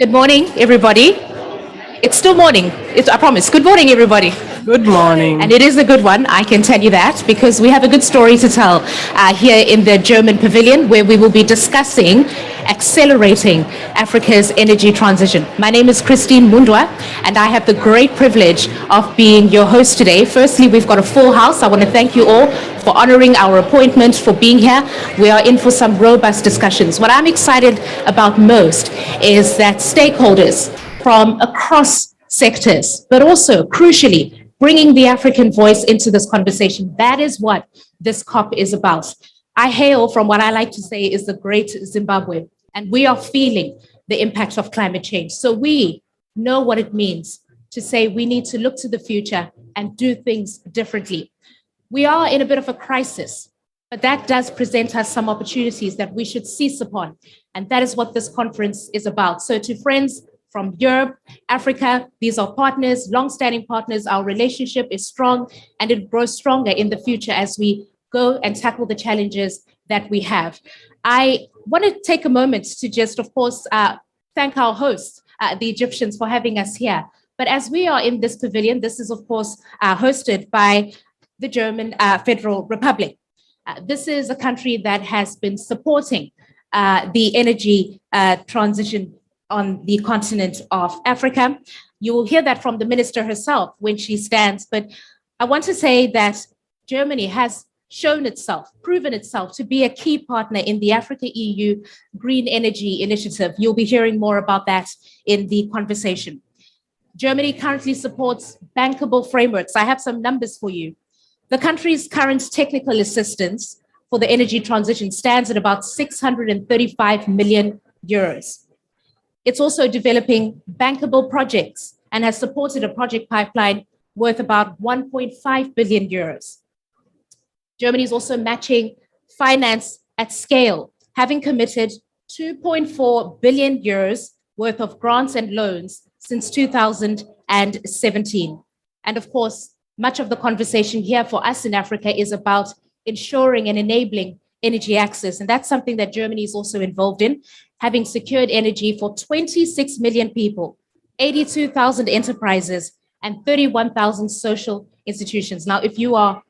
Good morning, everybody. It's still morning. I promise. Good morning, everybody. Good morning. And it is a good one, I can tell you that, because we have a good story to tell here in the German Pavilion, where we will be discussing accelerating Africa's energy transition. My name is Christine Mundwa, and I have the great privilege of being your host today. Firstly, we've got a full house. I want to thank you all for honoring our appointment, for being here. We are in for some robust discussions. What I'm excited about most is that stakeholders from across sectors, but also crucially, bringing the African voice into this conversation. That is what this COP is about. I hail from what I like to say is the great Zimbabwe, and we are feeling the impact of climate change. So we know what it means to say we need to look to the future and do things differently. We are in a bit of a crisis, but that does present us some opportunities that we should seize upon. And that is what this conference is about. So to friends from Europe, Africa, these are partners, long-standing partners. Our relationship is strong and it grows stronger in the future as we go and tackle the challenges that we have. I want to take a moment to just, of course, thank our hosts, the Egyptians, for having us here. But as we are in this pavilion, this is, of course, hosted by the German Federal Republic. This is a country that has been supporting the energy transition on the continent of Africa. You will hear that from the minister herself when she stands, but I want to say that Germany has shown itself, proven itself to be a key partner in the Africa-EU Green Energy Initiative. You'll be hearing more about that in the conversation. Germany currently supports bankable frameworks. I have some numbers for you. The country's current technical assistance for the energy transition stands at about 635 million euros. It's also developing bankable projects and has supported a project pipeline worth about 1.5 billion euros. Germany is also matching finance at scale, having committed 2.4 billion euros worth of grants and loans since 2017. And of course, much of the conversation here for us in Africa is about ensuring and enabling energy access. And that's something that Germany is also involved in, having secured energy for 26 million people, 82,000 enterprises, and 31,000 social institutions. Now, if you are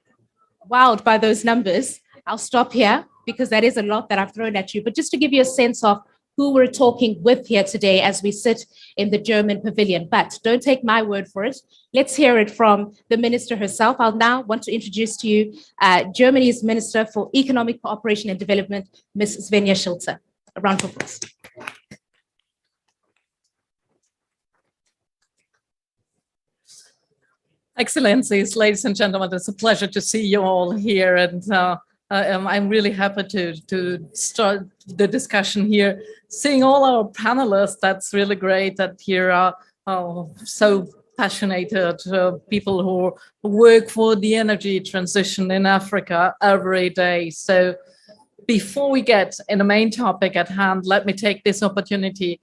wowed by those numbers, I'll stop here because that is a lot that I've thrown at you. But just to give you a sense of who we're talking with here today as we sit in the German Pavilion. But don't take my word for it. Let's hear it from the minister herself. I'll now want to introduce to you Germany's Minister for Economic Cooperation and Development, Ms. Svenja Schulze. A round of applause. Excellencies, ladies and gentlemen, it's a pleasure to see you all here, and I'm really happy to start the discussion here. Seeing all our panelists, that's really great that here are so passionate people who work for the energy transition in Africa every day. So before we get in the main topic at hand, let me take this opportunity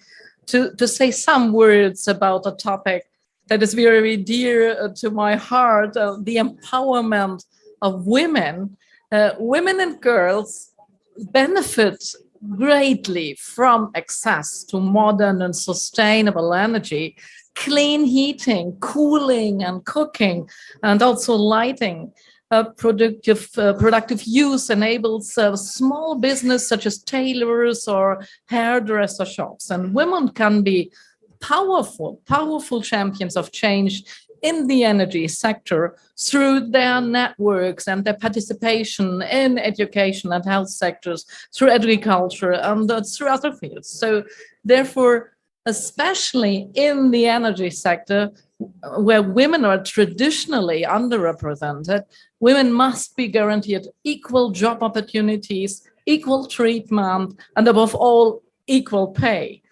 to say some words about a topic that is very dear to my heart, the empowerment of women. Women and girls benefit greatly from access to modern and sustainable energy, clean heating, cooling and cooking, and also lighting. Productive use enables small business such as tailors or hairdresser shops. And women can be powerful champions of change in the energy sector through their networks and their participation in education and health sectors, through agriculture and through other fields. So therefore, especially in the energy sector, where women are traditionally underrepresented, women must be guaranteed equal job opportunities, equal treatment, and above all, equal pay.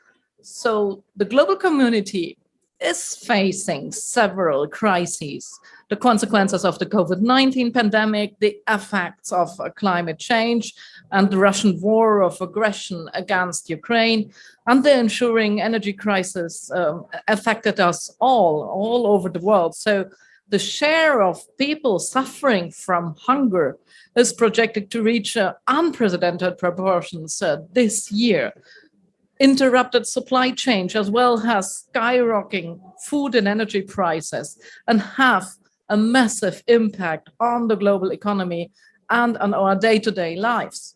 So the global community is facing several crises: the consequences of the COVID-19 pandemic, the effects of climate change, and the Russian war of aggression against Ukraine, and the ensuing energy crisis affected us all over the world. So the share of people suffering from hunger is projected to reach unprecedented proportions this year. interrupted supply chain, as well as skyrocketing food and energy prices, and have a massive impact on the global economy and on our day-to-day lives.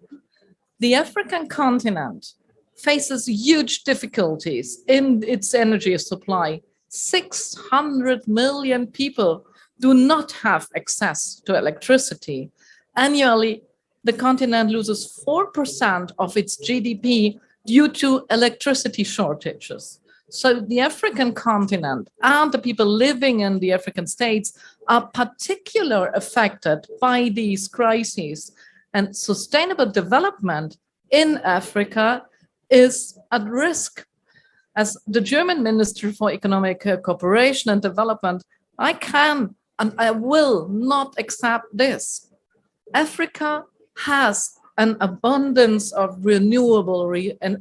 The African continent faces huge difficulties in its energy supply. 600 million people do not have access to electricity. Annually, the continent loses 4% of its GDP due to electricity shortages. So the African continent and the people living in the African states are particularly affected by these crises. And sustainable development in Africa is at risk. As the German Minister for Economic Cooperation and Development, I can and I will not accept this. Africa has an abundance of renewable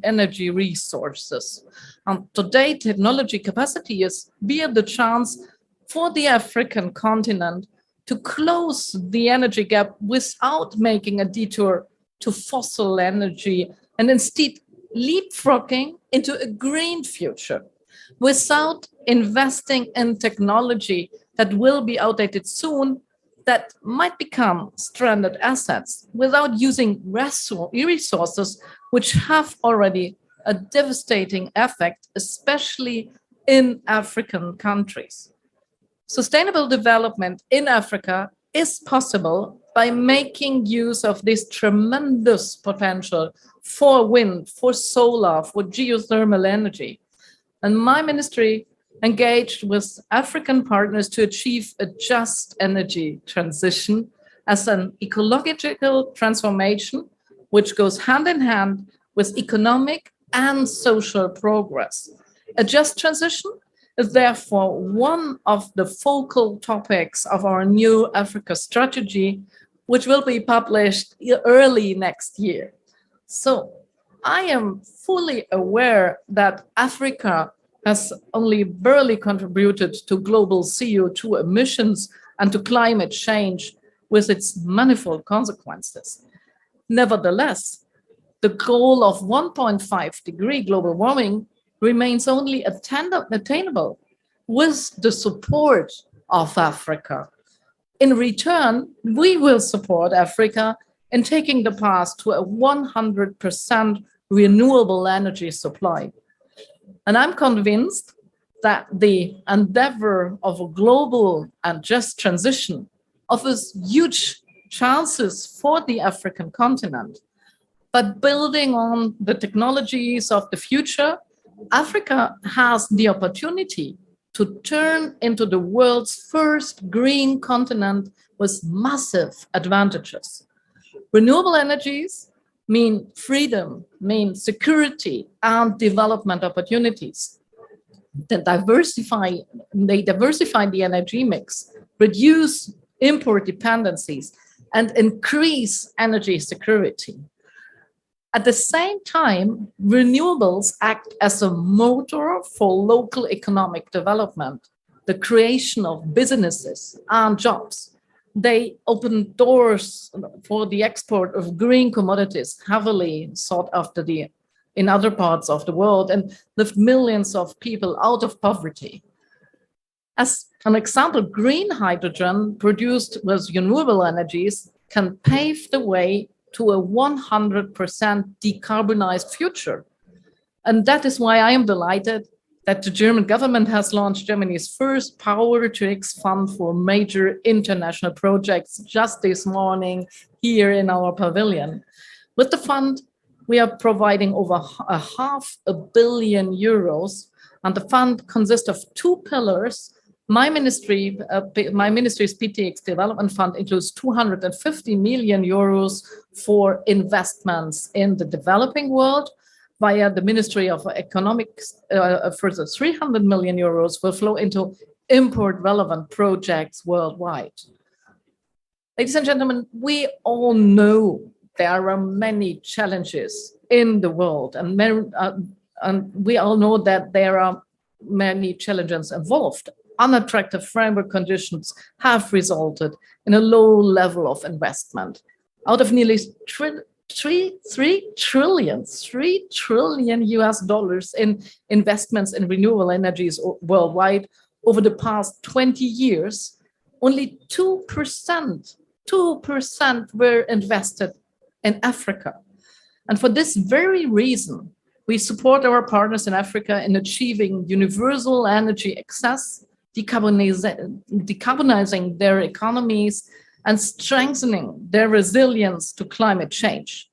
energy resources. And today, technology capacity is the chance for the African continent to close the energy gap without making a detour to fossil energy and instead leapfrogging into a green future without investing in technology that will be outdated soon, that might become stranded assets without using resources which have already a devastating effect, especially in African countries. Sustainable development in Africa is possible by making use of this tremendous potential for wind, for solar, for geothermal energy. And my ministry engaged with African partners to achieve a just energy transition as an ecological transformation, which goes hand in hand with economic and social progress. A just transition is therefore one of the focal topics of our new Africa strategy, which will be published early next year. So I am fully aware that Africa has only barely contributed to global CO2 emissions and to climate change with its manifold consequences. Nevertheless, the goal of 1.5-degree global warming remains only attainable with the support of Africa. In return, we will support Africa in taking the path to a 100% renewable energy supply. And I'm convinced that the endeavor of a global and just transition offers huge chances for the African continent. But building on the technologies of the future, Africa has the opportunity to turn into the world's first green continent with massive advantages. Renewable energies mean freedom, mean security and development opportunities. They diversify the energy mix, reduce import dependencies, and increase energy security. At the same time, renewables act as a motor for local economic development, the creation of businesses and jobs. They open doors for the export of green commodities, heavily sought after in other parts of the world, and lift millions of people out of poverty. As an example, green hydrogen produced with renewable energies can pave the way to a 100% decarbonized future. And that is why I am delighted that the German government has launched Germany's first Power-to-X fund for major international projects just this morning here in our pavilion. With the fund, we are providing over €500 million, and the fund consists of two pillars. My ministry's PTX Development Fund includes €250 million for investments in the developing world. Via the Ministry of Economics, further €300 million will flow into import-relevant projects worldwide. Ladies and gentlemen, we all know there are many challenges in the world, and we all know that there are many challenges involved. Unattractive framework conditions have resulted in a low level of investment. Out of nearly 3 trillion US dollars in investments in renewable energies worldwide over the past 20 years. Only 2% were invested in Africa. And for this very reason, we support our partners in Africa in achieving universal energy access, decarbonizing their economies, and strengthening their resilience to climate change.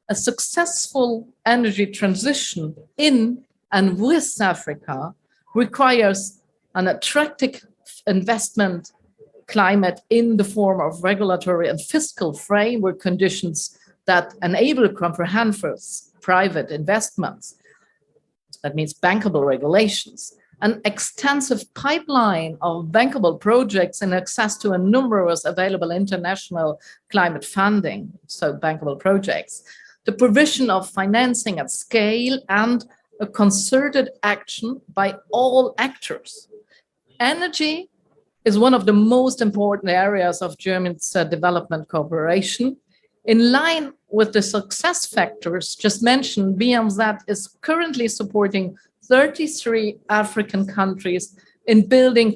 A successful energy transition in and with Africa requires an attractive investment climate in the form of regulatory and fiscal framework conditions that enable comprehensive private investments. That means bankable regulations, an extensive pipeline of bankable projects and access to a numerous available international climate funding, so bankable projects, the provision of financing at scale, and a concerted action by all actors. Energy is one of the most important areas of Germany's development cooperation. In line with the success factors just mentioned, BMZ is currently supporting 33 African countries in building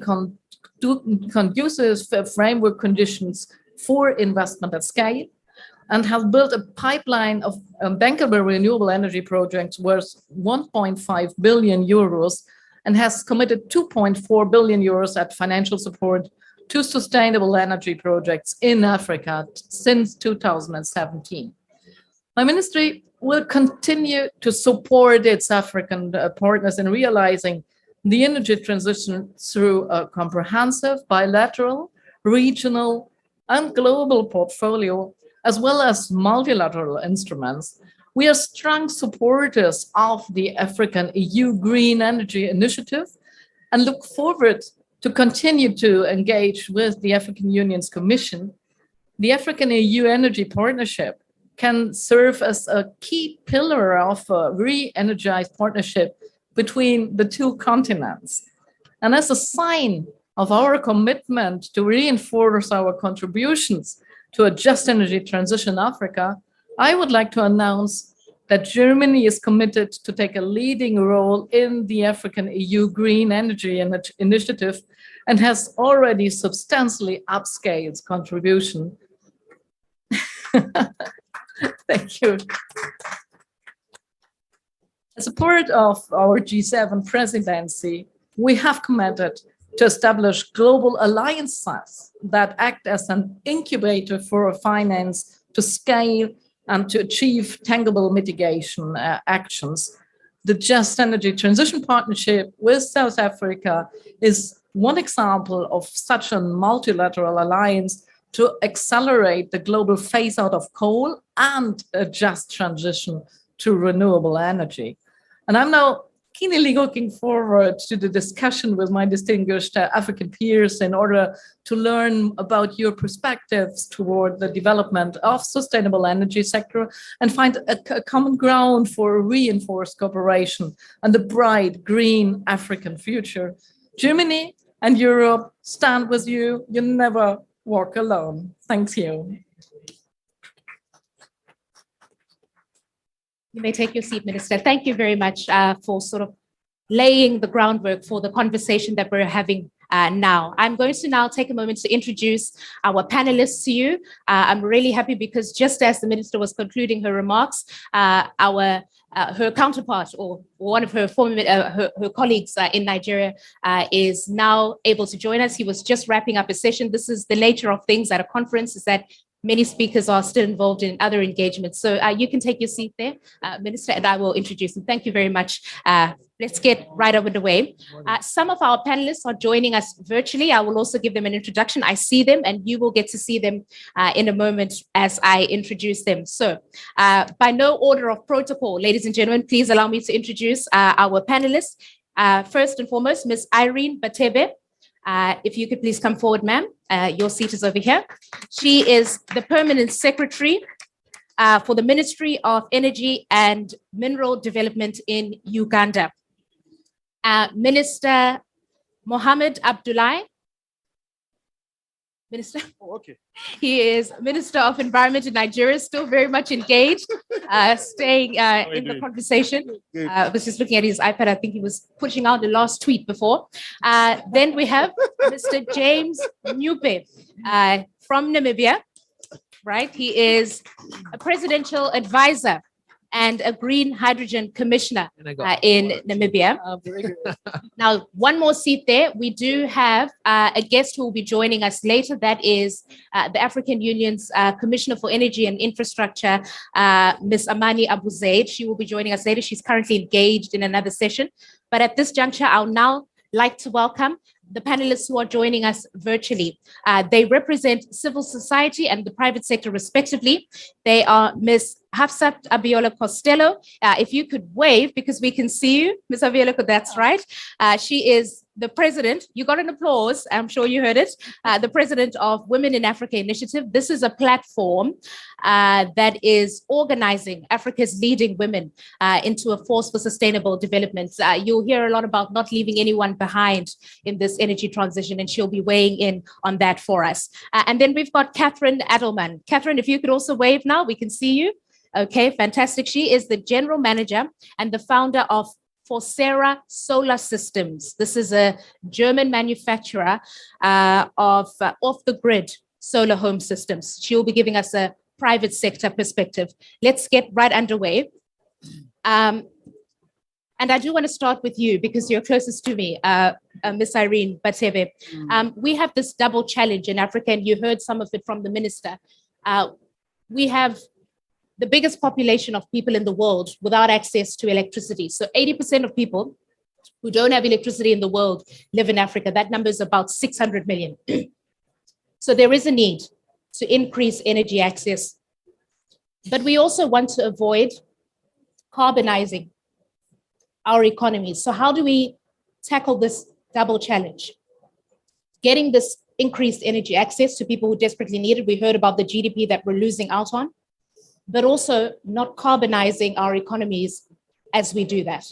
conducive framework conditions for investment at scale, and has built a pipeline of bankable renewable energy projects worth 1.5 billion euros and has committed 2.4 billion euros at financial support to sustainable energy projects in Africa since 2017. My ministry will continue to support its African partners in realizing the energy transition through a comprehensive bilateral, regional, and global portfolio, as well as multilateral instruments. We are strong supporters of the African EU Green Energy Initiative and look forward to continue to engage with the African Union's Commission. The African EU Energy Partnership can serve as a key pillar of a re-energized partnership between the two continents. And as a sign of our commitment to reinforce our contributions to a just energy transition in Africa, I would like to announce that Germany is committed to take a leading role in the African EU Green Energy Initiative and has already substantially upscaled its contribution. Thank you. As a part of our G7 presidency, we have committed to establish global alliances that act as an incubator for finance to scale and to achieve tangible mitigation actions. The Just Energy Transition Partnership with South Africa is one example of such a multilateral alliance to accelerate the global phase out of coal and a just transition to renewable energy. And I'm now keenly looking forward to the discussion with my distinguished African peers in order to learn about your perspectives toward the development of sustainable energy sector and find a common ground for reinforced cooperation and the bright green African future. Germany and Europe stand with you. You never walk alone. Thank you. You may take your seat, Minister. Thank you very much for sort of laying the groundwork for the conversation that we're having now. I'm going to now take a moment to introduce our panelists to you. I'm really happy because just as the Minister was concluding her remarks, her counterpart or one of her former her colleagues in Nigeria is now able to join us. He was just wrapping up a session. This is the nature of things at a conference, is that many speakers are still involved in other engagements. So you can take your seat there, Minister, and I will introduce him. Thank you very much. Let's get right over the way. Some of our panelists are joining us virtually. I will also give them an introduction. I see them and you will get to see them in a moment as I introduce them. So by no order of protocol, ladies and gentlemen, please allow me to introduce our panelists. First and foremost, Ms. Irene Batebe. If you could please come forward, ma'am. Your seat is over here. She is the Permanent Secretary for the Ministry of Energy and Mineral Development in Uganda. Minister Mohammed Abdullahi. Minister. Oh, okay. He is Minister of Environment in Nigeria, still very much engaged, staying in the conversation. I was just looking at his iPad. I think he was pushing out the last tweet before. Then we have Mr. James Newpe from Namibia, right? He is a presidential advisor and a green hydrogen commissioner in Namibia. Now, one more seat there. We do have a guest who will be joining us later. That is the African Union's Commissioner for Energy and Infrastructure, Ms. Amani Abu Zaid. She will be joining us later. She's currently engaged in another session. But at this juncture, I'll now like to welcome the panelists who are joining us virtually. They represent civil society and the private sector respectively. They are Ms. Hafsat Abiola Costello. If you could wave because we can see you, Ms. Abiola, that's right. She is the president. You got an applause. I'm sure you heard it. The president of Women in Africa Initiative. This is a platform that is organizing Africa's leading women into a force for sustainable development. You'll hear a lot about not leaving anyone behind in this energy transition, and she'll be weighing in on that for us. And then we've got Catherine Adelman. Catherine, if you could also wave now, we can see you. Okay, fantastic. She is the general manager and the founder of Forcera Solar Systems. This is a German manufacturer of off-the-grid solar home systems. She will be giving us a private sector perspective. Let's get right underway. And I do want to start with you because you're closest to me, Ms. Irene Batebe. We have this double challenge in Africa, and you heard some of it from the minister. We have the biggest population of people in the world without access to electricity. So 80% of people who don't have electricity in the world live in Africa. That number is about 600 million. So there is a need to increase energy access. But we also want to avoid carbonizing our economies. So how do we tackle this double challenge? Getting this increased energy access to people who desperately need it. We heard about the GDP that we're losing out on, but also not carbonizing our economies as we do that.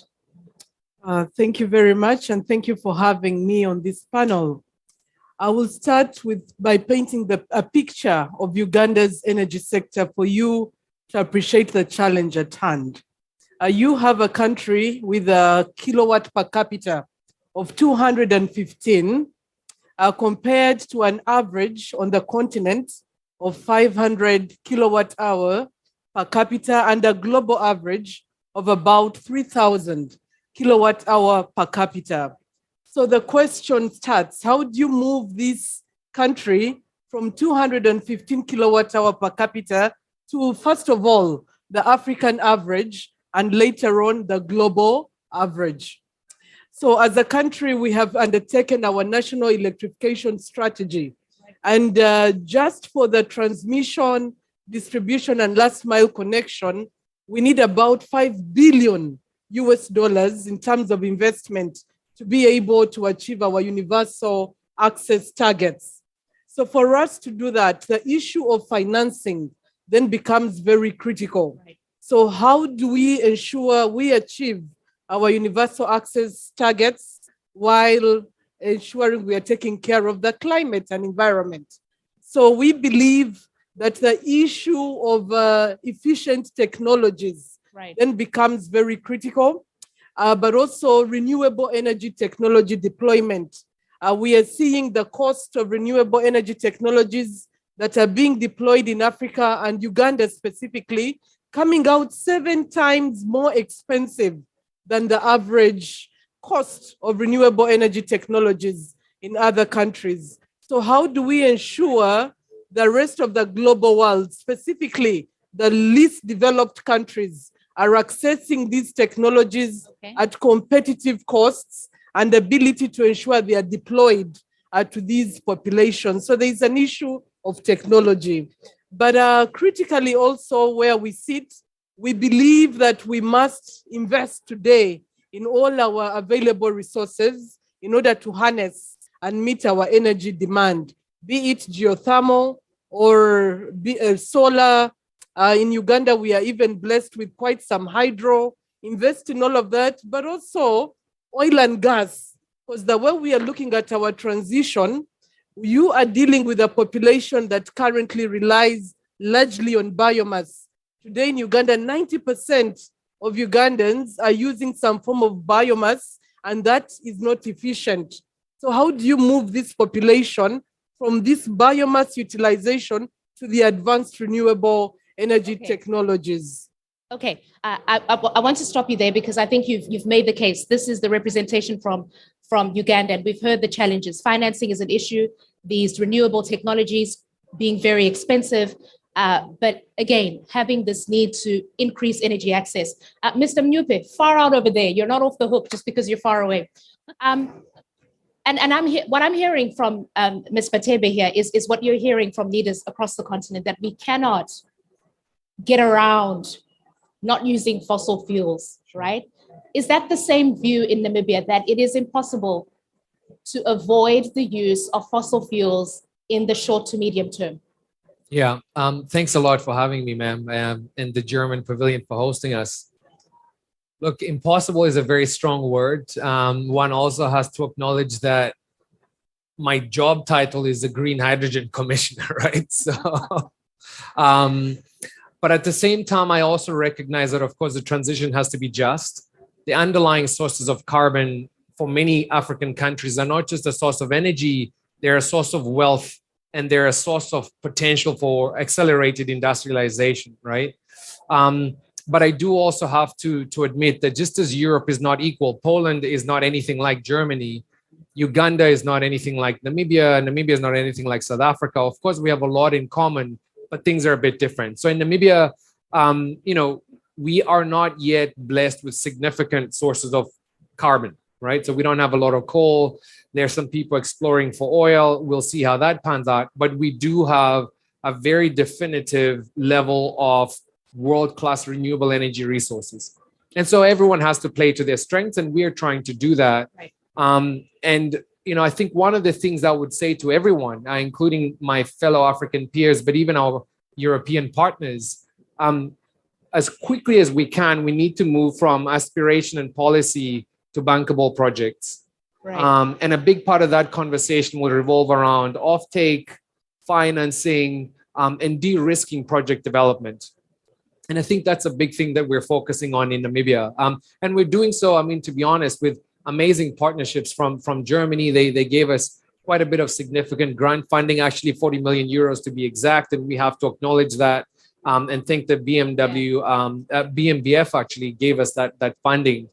Thank you very much, and thank you for having me on this panel. I will start by painting a picture of Uganda's energy sector for you to appreciate the challenge at hand. You have a country with a kilowatt per capita of 215, compared to an average on the continent of 500 kilowatt hour per capita and a global average of about 3,000 kilowatt hour per capita. So the question starts, how do you move this country from 215 kilowatt hour per capita to, first of all, the African average and later on the global average? So as a country, we have undertaken our national electrification strategy. And just for the transmission, distribution, and last mile connection, we need about $5 billion in terms of investment to be able to achieve our universal access targets. So for us to do that, the issue of financing then becomes very critical. Right. So how do we ensure we achieve our universal access targets while ensuring we are taking care of the climate and environment? So we believe that the issue of efficient technologies then becomes very critical, but also renewable energy technology deployment. We are seeing the cost of renewable energy technologies that are being deployed in Africa and Uganda specifically coming out 7 times more expensive than the average cost of renewable energy technologies in other countries. So how do we ensure the rest of the global world, specifically the least developed countries, are accessing these technologies at competitive costs and ability to ensure they are deployed to these populations? So there is an issue of technology. But critically also where we sit, we believe that we must invest today in all our available resources in order to harness and meet our energy demand, be it geothermal or solar. In Uganda, we are even blessed with quite some hydro, invest in all of that, but also oil and gas, because the way we are looking at our transition, You are dealing with a population that currently relies largely on biomass. Today in Uganda, 90% of Ugandans are using some form of biomass, and that is not efficient. So how do you move this population from this biomass utilization to the advanced renewable energy technologies? Okay, I want to stop you there because I think you've made the case. This is the representation from Uganda, and we've heard the challenges. Financing is an issue, these renewable technologies being very expensive, but again, having this need to increase energy access. Mr. Mnyupe, far out over there, you're not off the hook just because you're far away. What I'm hearing from Ms. Patebe here is what you're hearing from leaders across the continent, that we cannot get around not using fossil fuels, right? Is that the same view in Namibia, that it is impossible to avoid the use of fossil fuels in the short to medium term? Yeah, thanks a lot for having me, ma'am, and the German Pavilion for hosting us. Look, impossible is a very strong word. One also has to acknowledge that my job title is a green hydrogen commissioner, right? So, but at the same time, I also recognize that, of course, the transition has to be just. The underlying sources of carbon for many African countries are not just a source of energy, they're a source of wealth, and they're a source of potential for accelerated industrialization, right? But I do also have to admit that just as Europe is not equal, Poland is not anything like Germany, Uganda is not anything like Namibia, Namibia is not anything like South Africa. Of course, we have a lot in common, but things are a bit different. So in Namibia, we are not yet blessed with significant sources of carbon, right? So we don't have a lot of coal. There's some people exploring for oil. We'll see how that pans out. But we do have a very definitive level of world-class renewable energy resources. And so everyone has to play to their strengths, and we're trying to do that. Right. I think one of the things I would say to everyone, including my fellow African peers, but even our European partners, as quickly as we can, we need to move from aspiration and policy to bankable projects. Right. And a big part of that conversation will revolve around offtake, financing, and de-risking project development. And I think that's a big thing that we're focusing on in Namibia. And we're doing so, to be honest, with amazing partnerships from Germany. They gave us quite a bit of significant grant funding, actually 40 million euros to be exact. And we have to acknowledge that and think that BMBF actually gave us that funding.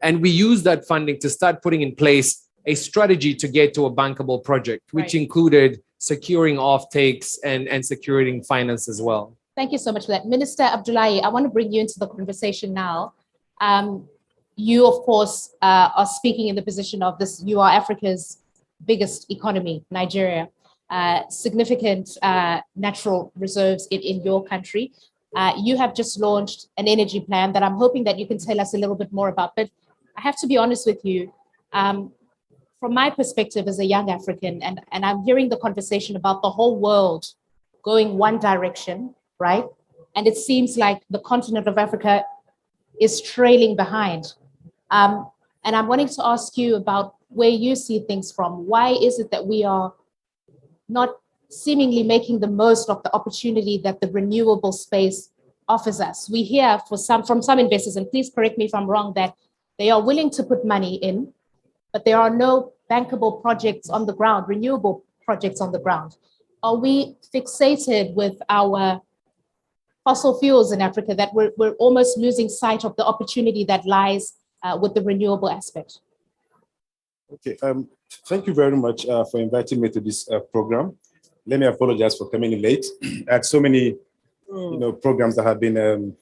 And we use that funding to start putting in place a strategy to get to a bankable project, which included securing offtakes and securing finance as well. Thank you so much for that. Minister Abdullahi, I want to bring you into the conversation now. You, of course, are speaking in the position of this. You are Africa's biggest economy, Nigeria, significant natural reserves in your country. You have just launched an energy plan that I'm hoping that you can tell us a little bit more about. But I have to be honest with you, from my perspective as a young African, and I'm hearing the conversation about the whole world going one direction, right? And it seems like the continent of Africa is trailing behind. And I'm wanting to ask you about where you see things from. Why is it that we are not seemingly making the most of the opportunity that the renewable space offers us? We hear from some investors, and please correct me if I'm wrong, that they are willing to put money in, but there are no bankable projects on the ground, renewable projects on the ground. Are we fixated with our fossil fuels in Africa that we're almost losing sight of the opportunity that lies with the renewable aspect? Okay, thank you very much for inviting me to this program. Let me apologize for coming in late. I had so many, programs that have been.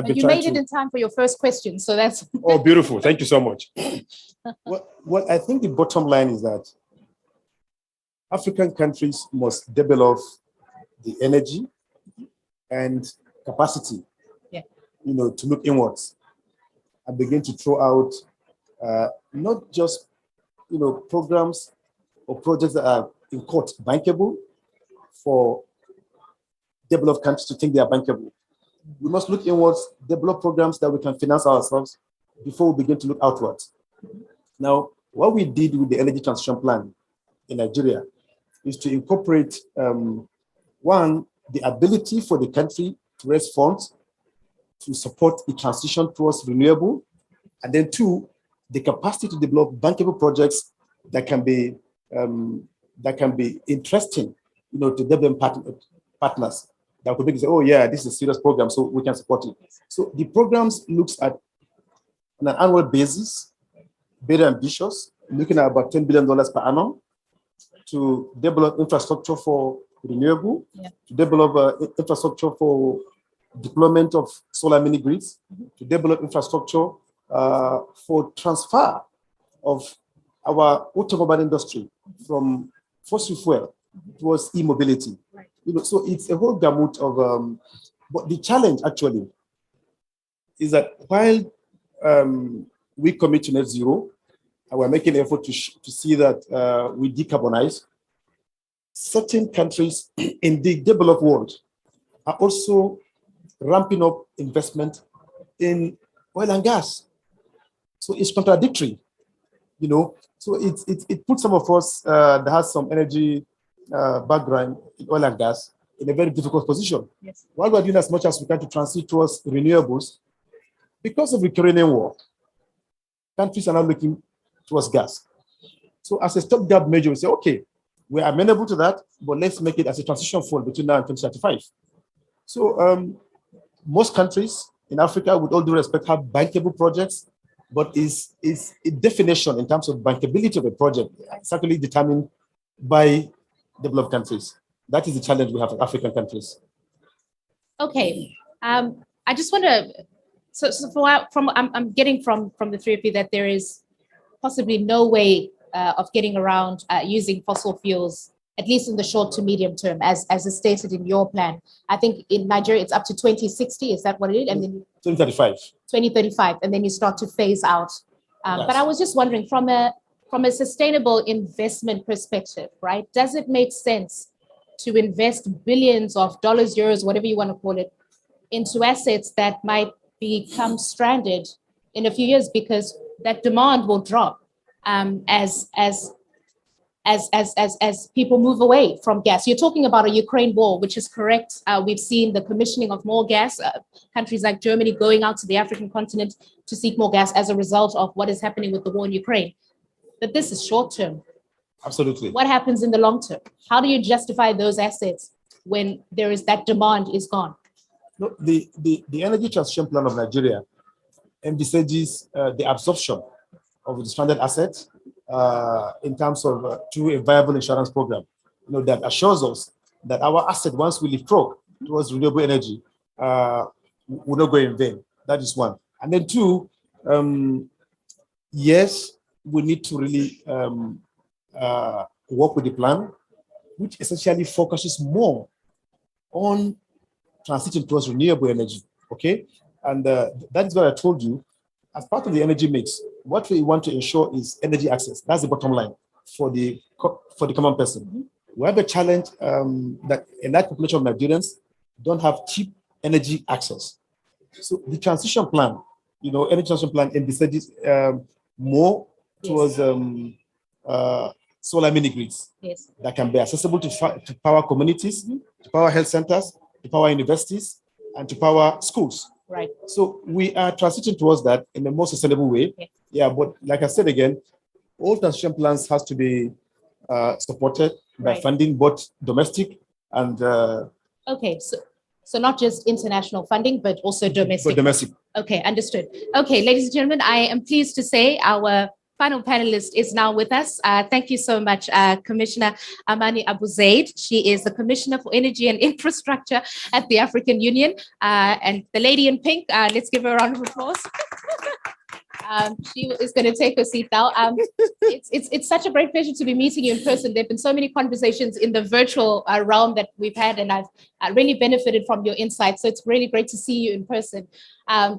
You made it in time for your first question, so that's. Oh, beautiful! Thank you so much. What I think the bottom line is that African countries must develop the energy and capacity, to look inwards and begin to throw out not just, programs or projects that are in quote bankable for developed countries to think they are bankable. We must look inwards, develop programs that we can finance ourselves before we begin to look outwards. Now, what we did with the energy transition plan in Nigeria is to incorporate, one, the ability for the country to raise funds to support the transition towards renewable, and then two, the capacity to develop bankable projects that can be interesting, to develop partners that could make say, oh yeah, this is a serious program, so we can support it. So the programs looks at on an annual basis, very ambitious, looking at about $10 billion per annum to develop infrastructure for renewable, to develop infrastructure for deployment of solar mini grids, to develop infrastructure for transfer of our automobile industry from fossil fuel towards e-mobility. So it's a whole gamut of, but the challenge actually is that while we commit to net zero, and we're making an effort to see that we decarbonize, certain countries in the developed world are also ramping up investment in oil and gas. So it's contradictory, So it puts some of us that has some energy background in oil and gas in a very difficult position. Yes. While we're doing as much as we can to transit towards renewables, because of the Ukrainian war, countries are now looking towards gas. So as a stopgap measure, we say, okay, we are amenable to that, but let's make it as a transition fund between now and 2035. So most countries in Africa, with all due respect, have bankable projects, but is a definition in terms of bankability of a project certainly determined by developed countries. That is the challenge we have in African countries. Okay, I just want to. So I'm getting from the three of you that there is possibly no way of getting around using fossil fuels, at least in the short to medium term, as is stated in your plan. I think in Nigeria, it's up to 2060. Is that what it is? And then 2035. 2035, and then you start to phase out. Yes. But I was just wondering, from a sustainable investment perspective, right? Does it make sense to invest billions of dollars, euros, whatever you want to call it, into assets that might become stranded in a few years because that demand will drop as people move away from gas? You're talking about a Ukraine war, which is correct. We've seen the commissioning of more gas, countries like Germany going out to the African continent to seek more gas as a result of what is happening with the war in Ukraine. But this is short term. Absolutely. What happens in the long term? How do you justify those assets when there is that demand is gone? No, the energy transition plan of Nigeria envisages the absorption of the stranded assets in terms of through a viable insurance program, that assures us that our asset, once we leapfrog towards renewable energy, will not go in vain. That is one. And then two, yes, we need to really work with the plan, which essentially focuses more on transiting towards renewable energy, okay? And that is what I told you. As part of the energy mix, what we want to ensure is energy access. That's the bottom line for the common person. We have a challenge that a large population of Nigerians don't have cheap energy access. So the transition plan, energy transition plan envisages more towards solar mini grids that can be accessible to power communities, to power health centers, to power universities, and to power schools. Right. So we are transitioning towards that in a more sustainable way. Yeah, but like I said again, all transition plans has to be supported by funding, both domestic and okay, so not just international funding, but also domestic. But domestic. Okay, understood. Okay, ladies and gentlemen, I am pleased to say our final panelist is now with us. Thank you so much, Commissioner Amani Abu Zaid. She is the Commissioner for Energy and Infrastructure at the African Union. And the lady in pink, let's give her a round of applause. She is going to take her seat now. It's such a great pleasure to be meeting you in person. There have been so many conversations in the virtual realm that we've had, and I've really benefited from your insights. So it's really great to see you in person.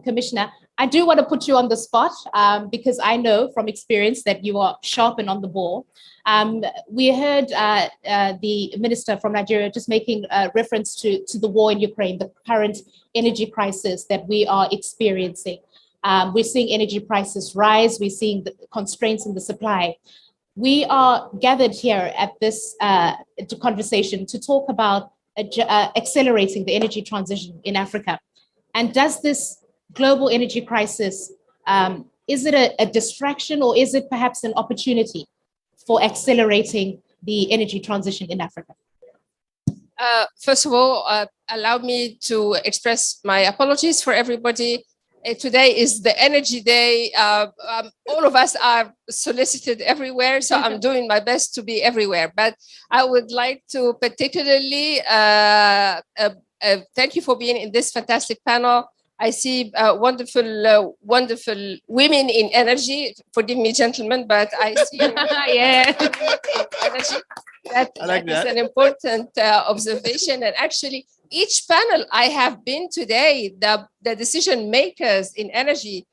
Commissioner, I do want to put you on the spot because I know from experience that you are sharp and on the ball. We heard the minister from Nigeria just making reference to the war in Ukraine, the current energy crisis that we are experiencing. We're seeing energy prices rise. We're seeing the constraints in the supply. we are gathered here at this conversation to talk about accelerating the energy transition in Africa. And does this global energy crisis, is it a distraction, or is it perhaps an opportunity for accelerating the energy transition in Africa? First of all, allow me to express my apologies for everybody. Today is the Energy Day. All of us are solicited everywhere, so I'm doing my best to be everywhere. But I would like to particularly thank you for being in this fantastic panel. I see wonderful women in energy. Forgive me, gentlemen, but I see yeah, in energy. That is an important observation. And actually, each panel I have been today, the decision makers in energy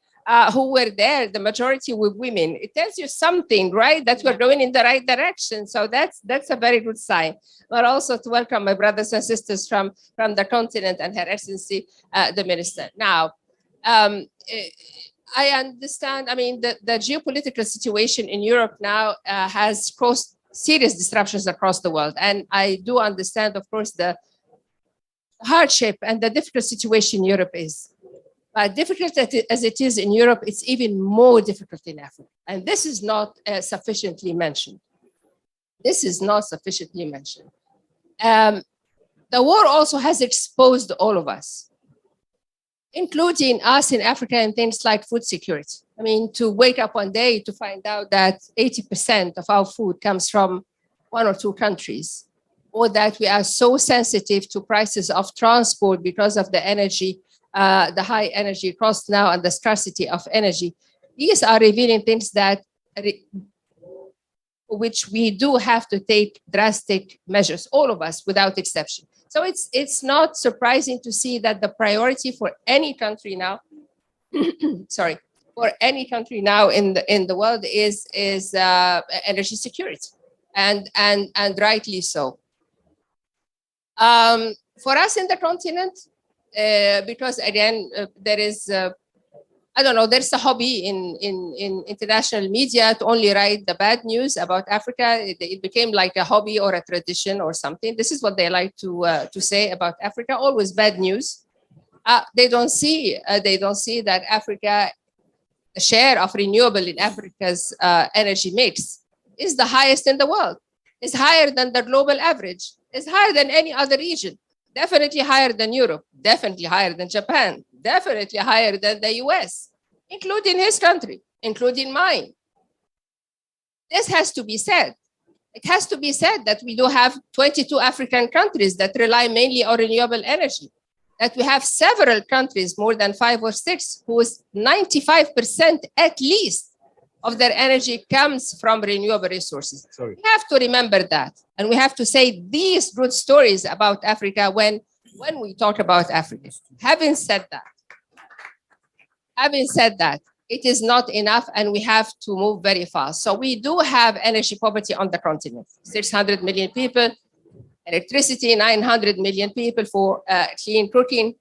who were there, the majority were women. It tells you something, right? That we're going in the right direction. So that's a very good sign. But also to welcome my brothers and sisters from the continent and Her Excellency, the Minister. Now, I understand, I mean, the geopolitical situation in Europe now has caused serious disruptions across the world. And I do understand, of course, the hardship and the difficult situation Europe is. But difficult as it is in Europe, it's even more difficult in Africa. And this is not sufficiently mentioned. This is not sufficiently mentioned. The war also has exposed all of us, including us in Africa, and things like food security. I mean, to wake up one day to find out that 80% of our food comes from one or two countries, or that we are so sensitive to prices of transport because of the energy, the high energy costs now and the scarcity of energy. These are revealing things that which we do have to take drastic measures, all of us without exception. So it's not surprising to see that the priority for any country now, sorry, for any country now in the world is energy security, and rightly so. For us in the continent, because again there is I don't know, there's a hobby in international media to only write the bad news about Africa. It became like a hobby or a tradition or something. This is what they like to say about Africa, always bad news. They don't see that Africa, the share of renewable in Africa's energy mix is the highest in the world. It's higher than the global average. It's higher than any other region. Definitely higher than Europe. Definitely higher than Japan. Definitely higher than the US, including his country, including mine. This has to be said. It has to be said that we do have 22 African countries that rely mainly on renewable energy, that we have several countries, more than 5 or 6, whose 95% at least of their energy comes from renewable resources. Sorry. We have to remember that. And we have to say these good stories about Africa when we talk about Africa. Having said that, it is not enough, and we have to move very fast. So we do have energy poverty on the continent. 600 million people, electricity, 900 million people for clean cooking.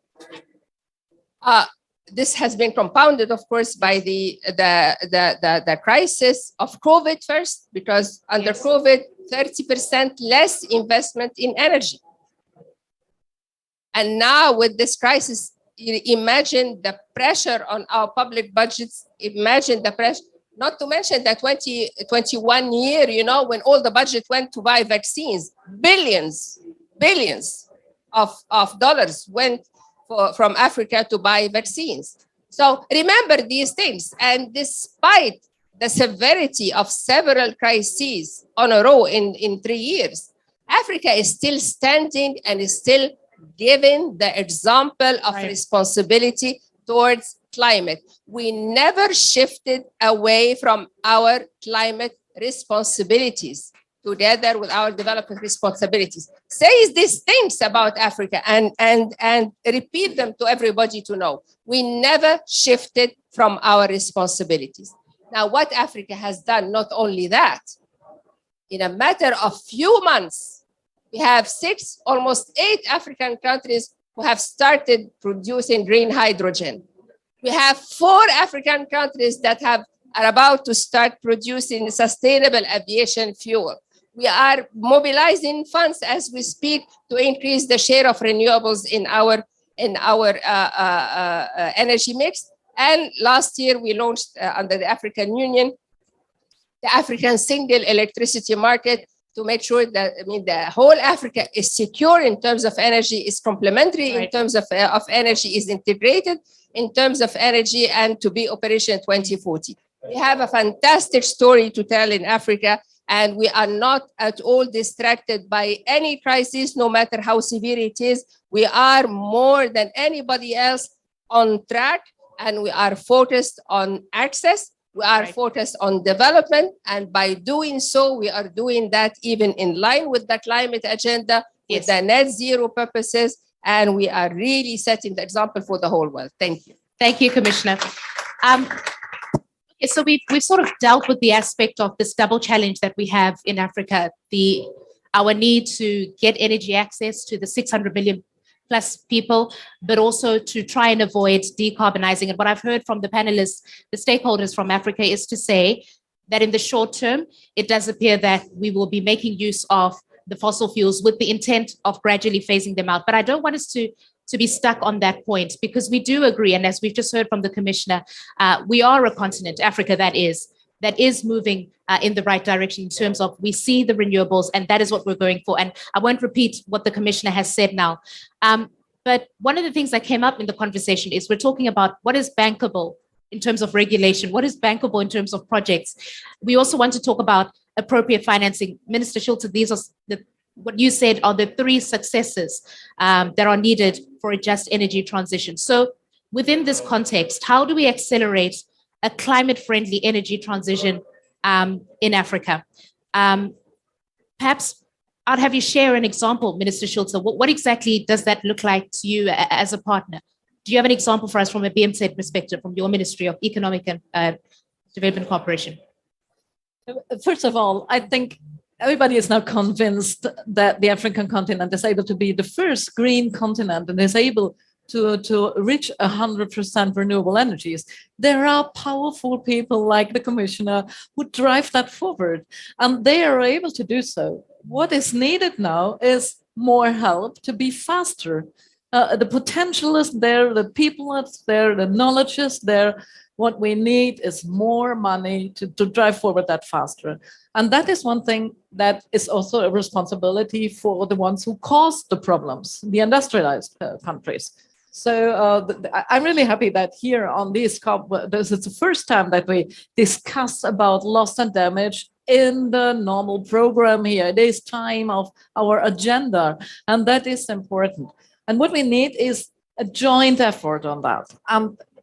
This has been compounded, of course, by the crisis of COVID first, because under COVID, 30% less investment in energy. And now with this crisis, imagine the pressure on our public budgets, imagine the pressure, not to mention that 2021 year, you know, when all the budget went to buy vaccines, billions of dollars went from Africa to buy vaccines. So remember these things. And despite the severity of several crises on a row in 3 years, Africa is still standing and is still giving the example of responsibility towards climate. We never shifted away from our climate responsibilities together with our development responsibilities. Say these things about Africa and repeat them to everybody to know. We never shifted from our responsibilities. Now, what Africa has done, not only that, in a matter of few months, we have 6, almost 8 African countries who have started producing green hydrogen. We have 4 African countries that have are about to start producing sustainable aviation fuel. We are mobilizing funds as we speak to increase the share of renewables in our energy mix. And last year we launched under the African Union, the African single electricity market, to make sure that the whole Africa is secure in terms of energy, is complementary in terms of energy, is integrated in terms of energy, and to be operational in 2040. We have a fantastic story to tell in Africa, and we are not at all distracted by any crisis, no matter how severe it is. We are more than anybody else on track, and we are focused on access. We are focused on development, and by doing so, we are doing that even in line with the climate agenda, with the net zero purposes, and we are really setting the example for the whole world. Thank you. Thank you, Commissioner. Okay, so we've sort of dealt with the aspect of this double challenge that we have in Africa, our need to get energy access to the 600 million plus people, but also to try and avoid decarbonizing. And what I've heard from the panelists, the stakeholders from Africa, is to say that in the short term, it does appear that we will be making use of the fossil fuels with the intent of gradually phasing them out. But I don't want us to be stuck on that point, because we do agree, and as we've just heard from the Commissioner, we are a continent, Africa that is moving in the right direction in terms of we see the renewables, and that is what we're going for. And I won't repeat what the Commissioner has said now. But one of the things that came up in the conversation is we're talking about what is bankable in terms of regulation, what is bankable in terms of projects. We also want to talk about appropriate financing. Minister Schulte, these are what you said are the three successes that are needed for a just energy transition. So within this context, how do we accelerate a climate-friendly energy transition in Africa? Perhaps I'd have you share an example, Minister Schulte. What exactly does that look like to you as a partner? Do you have an example for us from a BMZ perspective, from your Ministry of Economic and Development Cooperation? First of all, I think everybody is now convinced that the African continent is able to be the first green continent and is able to reach 100% renewable energies. There are powerful people like the Commissioner who drive that forward, and they are able to do so. What is needed now is more help to be faster. The potential is there, the people are there, the knowledge is there. What we need is more money to drive forward that faster. And that is one thing that is also a responsibility for the ones who caused the problems, the industrialized countries. So I'm really happy that here on this COP, this is the first time that we discuss about loss and damage in the normal program here. It is time of our agenda, and that is important. And what we need is a joint effort on that.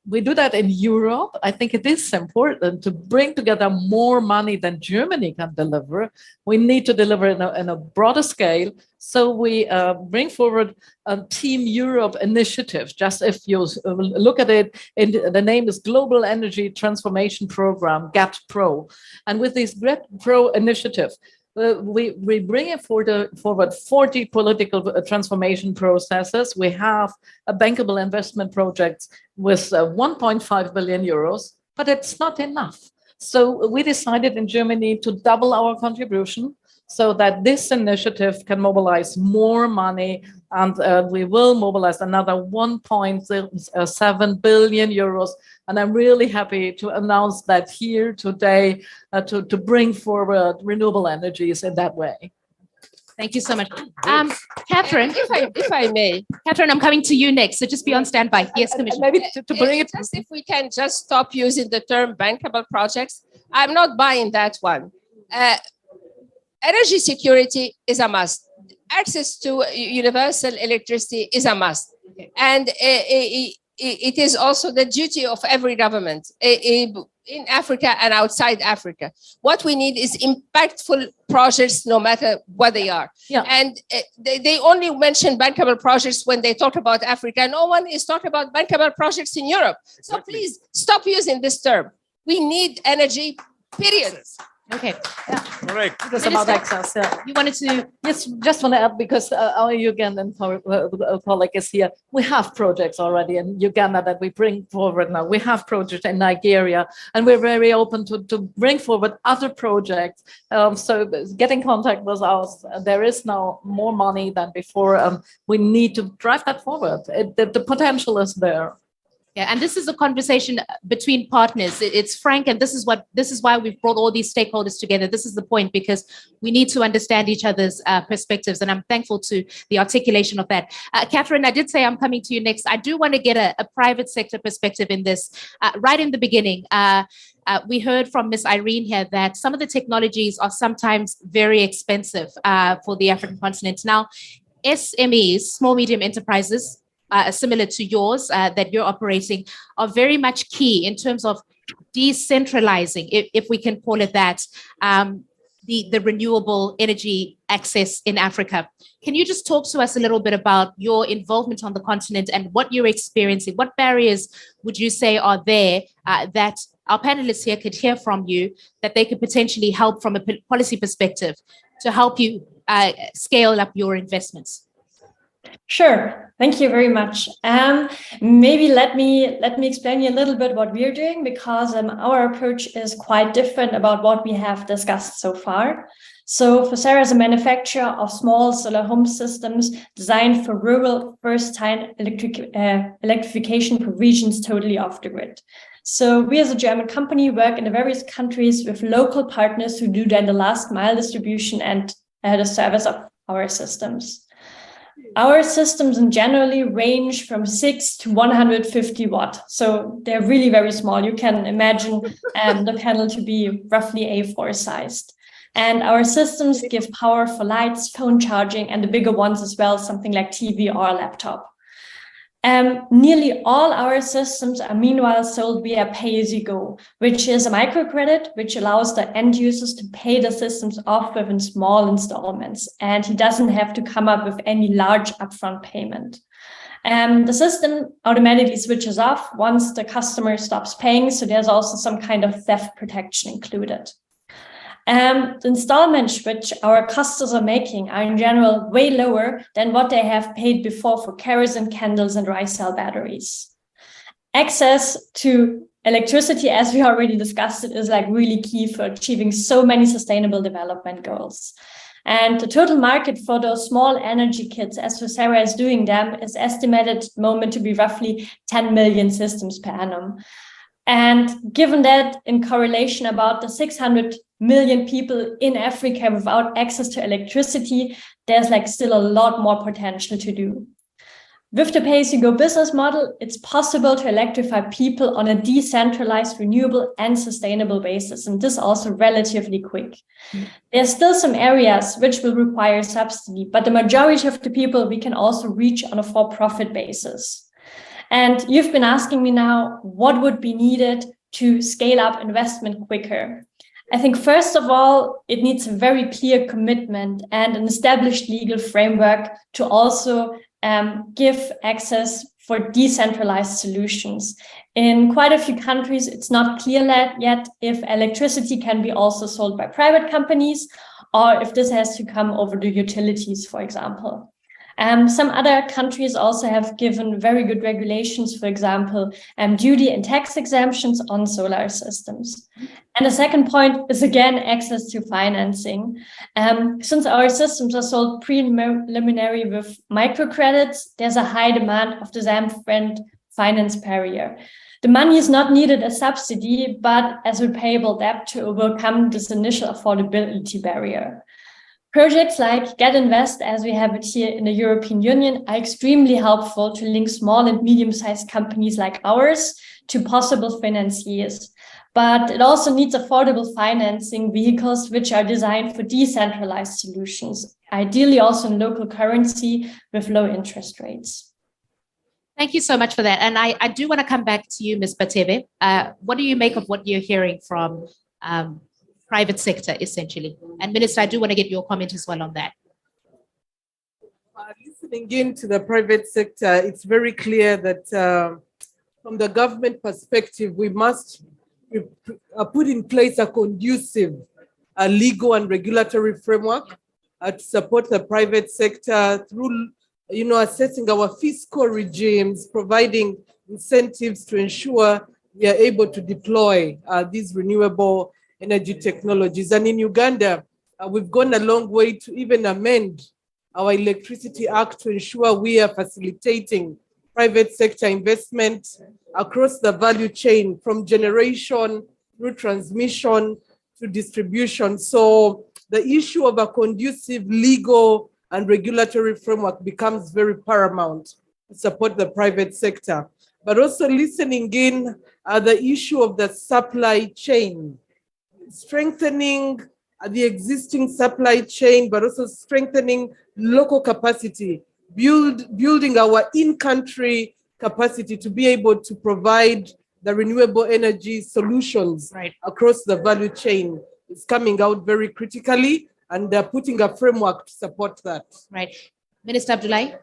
We do that in Europe. I think it is important to bring together more money than Germany can deliver. We need to deliver in a broader scale. So we bring forward a Team Europe initiative. Just if you look at it, the name is Global Energy Transformation Program, GATT-Pro. And with this GATT-Pro initiative, we bring forward 40 political transformation processes. We have a bankable investment projects with 1.5 billion euros, but it's not enough. So we decided in Germany to double our contribution so that this initiative can mobilize more money, and we will mobilize another 1.7 billion euros. And I'm really happy to announce that here today to bring forward renewable energies in that way. Thank you so much. Catherine, if I may. Catherine, I'm coming to you next, so just be on standby. Yes, Commissioner. Maybe to bring it. Just if we can just stop using the term bankable projects. I'm not buying that one. Energy security is a must. Access to universal electricity is a must. And it is also the duty of every government in Africa and outside Africa. What we need is impactful projects, no matter what they are. Yeah. And they only mention bankable projects when they talk about Africa. No one is talking about bankable projects in Europe. So please stop using this term. We need energy, period. Okay. Correct. It was about Minister, access. Yeah. You wanted to. Yes, just want to add because our Ugandan colleague is here. We have projects already in Uganda that we bring forward now. We have projects in Nigeria, and we're very open to bring forward other projects. So get in contact with us. There is now more money than before. We need to drive that forward. The potential is there. Yeah, and this is a conversation between partners. It's frank, and this is why we've brought all these stakeholders together. This is the point, because we need to understand each other's perspectives, and I'm thankful to the articulation of that. Catherine, I did say I'm coming to you next. I do want to get a private sector perspective in this. Right in the beginning, we heard from Ms. Irene here that some of the technologies are sometimes very expensive for the African continent. Now, SMEs, small medium enterprises, similar to yours that you're operating, are very much key in terms of decentralizing, if we can call it that, the renewable energy access in Africa. Can you just talk to us a little bit about your involvement on the continent and what you're experiencing? What barriers would you say are there that our panelists here could hear from you, that they could potentially help from a policy perspective to help you scale up your investments? Sure. Thank you very much. Maybe let me explain you a little bit what we're doing, because our approach is quite different about what we have discussed so far. So Fosera is a manufacturer of small solar home systems designed for rural first-time electrification for regions totally off the grid. So we as a German company work in the various countries with local partners who do then the last mile distribution and the service of our systems. Our systems in generally range from 6 to 150 watt. So they're really very small. You can imagine the panel to be roughly A4 sized. And our systems give power for lights, phone charging, and the bigger ones as well, something like TV or a laptop. Nearly all our systems are meanwhile sold via pay-as-you-go, which is a microcredit, which allows the end users to pay the systems off within small installments, and he doesn't have to come up with any large upfront payment. The system automatically switches off once the customer stops paying, so there's also some kind of theft protection included. The installments which our customers are making are in general way lower than what they have paid before for kerosene, candles, and rice cell batteries. Access to electricity, as we already discussed, it is like really key for achieving so many sustainable development goals. And the total market for those small energy kits, as Fosera is doing them, is estimated at the moment to be roughly 10 million systems per annum. And given that in correlation about the 600 million people in Africa without access to electricity, there's like still a lot more potential to do. With the pay-as-you-go business model, it's possible to electrify people on a decentralized, renewable and sustainable basis, and this also relatively quick. There's still some areas which will require subsidy, but the majority of the people we can also reach on a for-profit basis. And you've been asking me now, what would be needed to scale up investment quicker? I think, first of all, it needs a very clear commitment and an established legal framework to also give access for decentralized solutions. In quite a few countries, it's not clear yet if electricity can be also sold by private companies or if this has to come over the utilities, for example. Some other countries also have given very good regulations, for example, duty and tax exemptions on solar systems. And the second point is, again, access to financing. Since our systems are sold preliminary with microcredits, there's a high demand of the ZAM-friend finance barrier. The money is not needed as subsidy, but as repayable debt to overcome this initial affordability barrier. Projects like Get Invest, as we have it here in the European Union, are extremely helpful to link small and medium-sized companies like ours to possible financiers. But it also needs affordable financing vehicles which are designed for decentralized solutions, ideally also in local currency with low interest rates. Thank you so much for that. And I do want to come back to you, Ms. Batebe. What do you make of what you're hearing from private sector, essentially? And Minister, I do want to get your comment as well on that. Listening in to the private sector, it's very clear that from the government perspective, we must put in place a conducive a legal and regulatory framework to support the private sector through, assessing our fiscal regimes, providing incentives to ensure we are able to deploy these renewable energy technologies. And in Uganda, we've gone a long way to even amend our Electricity Act to ensure we are facilitating private sector investment across the value chain, from generation through transmission to distribution. So the issue of a conducive legal and regulatory framework becomes very paramount to support the private sector. But also listening in the issue of the supply chain, strengthening the existing supply chain, but also strengthening local capacity, building our in-country capacity to be able to provide the renewable energy solutions across the value chain is coming out very critically, and they're putting a framework to support that. Right. Minister Abdullahi?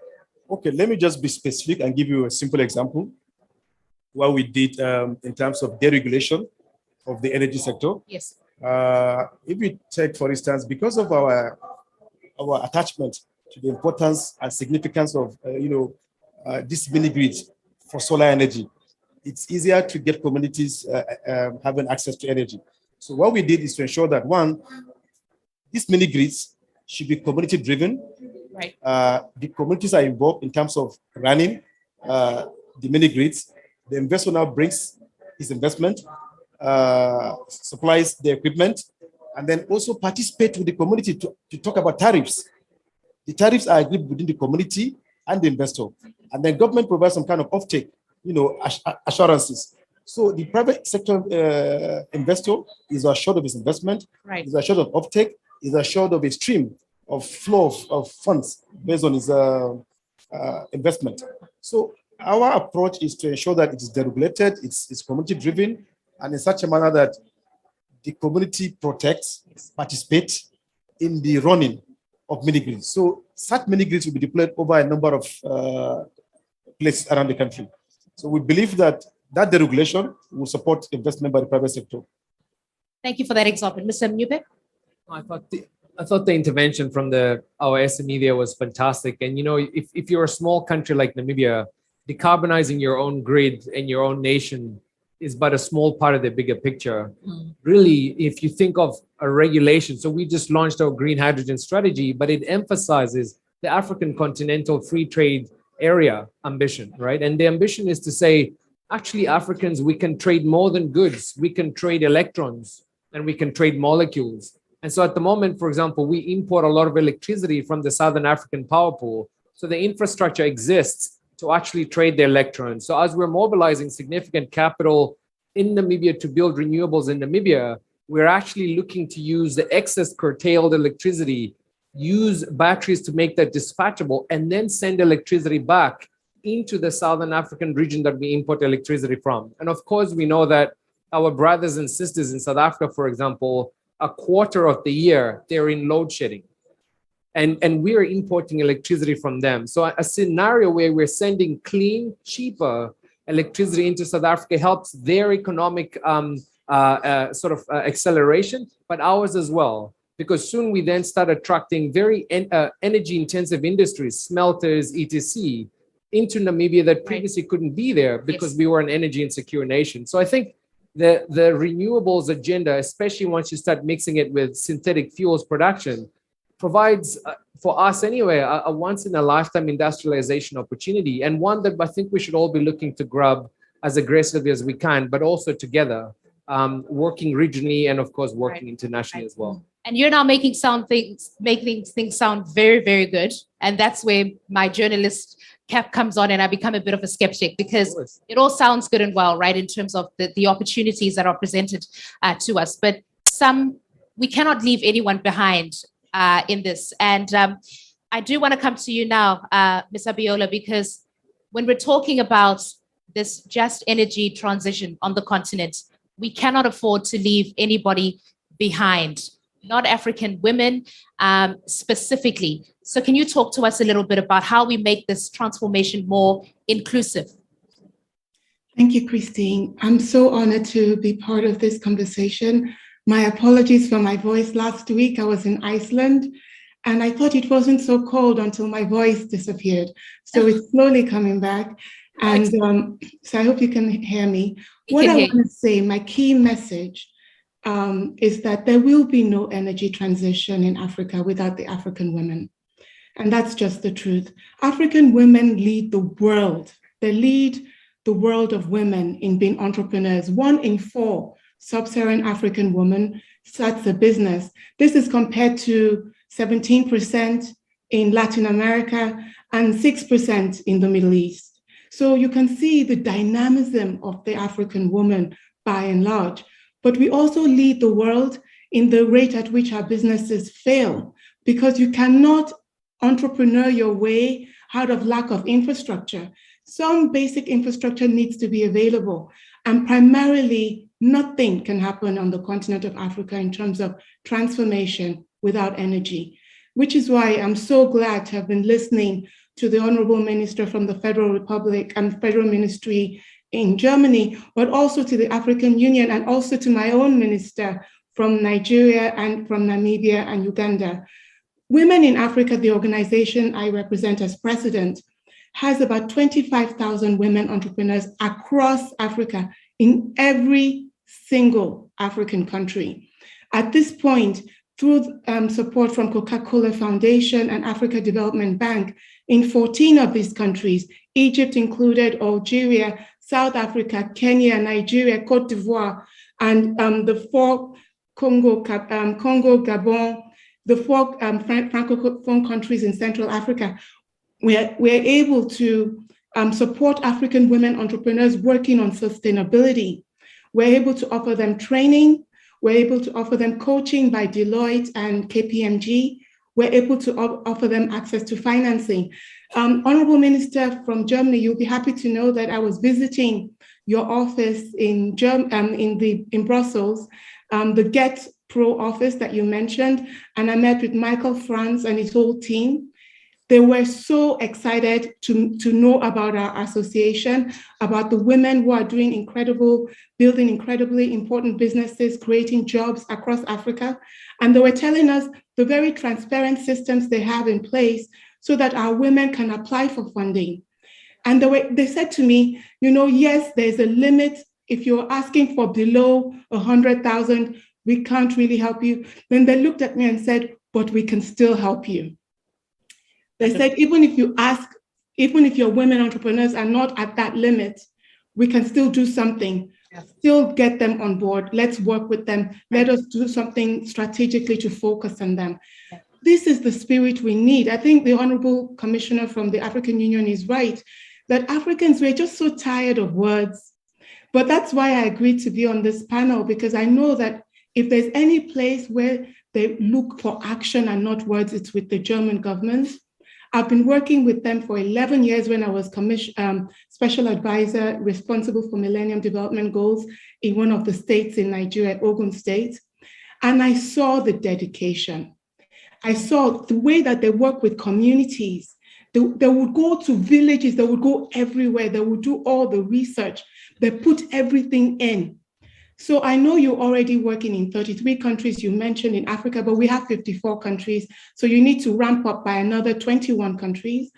Okay, let me just be specific and give you a simple example. What we did in terms of deregulation of the energy sector. Yes. If we take, for instance, because of our attachment to the importance and significance of this mini grid for solar energy, it's easier to get communities having access to energy. So what we did is to ensure that, one, these mini grids should be community driven. Right. The communities are involved in terms of running the mini grids. The investor now brings his investment, supplies the equipment, and then also participate with the community to talk about tariffs. The tariffs are agreed within the community and the investor, and then government provides some kind of offtake, assurances. So the private sector investor is assured of his investment, is assured of offtake, is assured of a stream of flow of funds based on his investment. So our approach is to ensure that it is deregulated, it's community driven, and in such a manner that the community protects, participates in the running of mini grids. So such mini grids will be deployed over a number of places around the country. So we believe that deregulation will support investment by the private sector. Thank you for that example. Mr. Mnyube? I thought the intervention from our SME there was fantastic. And if you're a small country like Namibia, decarbonizing your own grid and your own nation is but a small part of the bigger picture. Really, if you think of a regulation, so we just launched our green hydrogen strategy, but it emphasizes the African continental free trade area ambition, right? And the ambition is to say, actually, Africans, we can trade more than goods. We can trade electrons and we can trade molecules. And so at the moment, for example, we import a lot of electricity from the Southern African power pool. So the infrastructure exists to actually trade the electrons. So as we're mobilizing significant capital in Namibia to build renewables in Namibia, we're actually looking to use the excess curtailed electricity, use batteries to make that dispatchable, and then send electricity back into the Southern African region that we import electricity from. And of course, we know that our brothers and sisters in South Africa, for example, a quarter of the year, they're in load shedding. And we are importing electricity from them. So a scenario where we're sending clean, cheaper electricity into South Africa helps their economic acceleration, but ours as well. Because soon we then start attracting very energy-intensive industries, smelters, etc., into Namibia that previously couldn't be there because we were an energy insecure nation. So I think the renewables agenda, especially once you start mixing it with synthetic fuels production, provides for us anyway a once-in-a-lifetime industrialization opportunity, and one that I think we should all be looking to grab as aggressively as we can, but also together, working regionally and of course working internationally as well. And you're now making things sound very, very good. And that's where my journalist cap comes on, and I become a bit of a skeptic because it all sounds good and well, right, in terms of the opportunities that are presented to us. But we cannot leave anyone behind in this. And I do want to come to you now, Ms. Abiola, because when we're talking about this just energy transition on the continent, we cannot afford to leave anybody behind, not African women specifically. So can you talk to us a little bit about how we make this transformation more inclusive? Thank you, Christine. I'm so honored to be part of this conversation My apologies for my voice. Last week I was in Iceland and I thought it wasn't so cold until my voice disappeared. So it's slowly coming back. And so I hope you can hear me. What I want to say, my key message is that there will be no energy transition in Africa without the African women. And that's just the truth. African women lead the world. They lead the world of women in being entrepreneurs. 1 in 4 sub-Saharan African women starts a business. This is compared to 17% in Latin America and 6% in the Middle East. So you can see the dynamism of the African woman by and large. But we also lead the world in the rate at which our businesses fail, because you cannot entrepreneur your way out of lack of infrastructure. Some basic infrastructure needs to be available. And primarily, nothing can happen on the continent of Africa in terms of transformation without energy, which is why I'm so glad to have been listening to the Honorable Minister from the Federal Republic and Federal Ministry in Germany, but also to the African Union and also to my own minister from Nigeria and from Namibia and Uganda. Women in Africa, the organization I represent as president, has about 25,000 women entrepreneurs across Africa in every single African country. At this point, through support from Coca-Cola Foundation and Africa Development Bank, in 14 of these countries, Egypt included, Algeria, South Africa, Kenya, Nigeria, Cote d'Ivoire, and the 4 Congo, Gabon, the 4 Francophone countries in Central Africa, we're able to support African women entrepreneurs working on sustainability. We're able to offer them training. We're able to offer them coaching by Deloitte and KPMG. We're able to offer them access to financing. Honorable Minister from Germany, you'll be happy to know that I was visiting your office in Brussels, the Get Pro office that you mentioned, and I met with Michael Franz and his whole team. They were so excited to know about our association, about the women who are doing building incredibly important businesses, creating jobs across Africa. And they were telling us the very transparent systems they have in place so that our women can apply for funding. And they said to me, yes, there's a limit. If you're asking for below 100,000, we can't really help you. Then they looked at me and said, but we can still help you. They said, even if your women entrepreneurs are not at that limit, we can still do something, still get them on board. Let's work with them. Let us do something strategically to focus on them. This is the spirit we need. I think the Honorable Commissioner from the African Union is right, that Africans, we're just so tired of words. But that's why I agreed to be on this panel, because I know that if there's any place where they look for action and not words, it's with the German government. I've been working with them for 11 years when I was special advisor responsible for Millennium Development Goals in one of the states in Nigeria, Ogun State. And I saw the dedication. I saw the way that they work with communities. They would go to villages, they would go everywhere, they would do all the research, they put everything in. So I know you're already working in 33 countries, you mentioned in Africa, but we have 54 countries. So you need to ramp up by another 21 countries.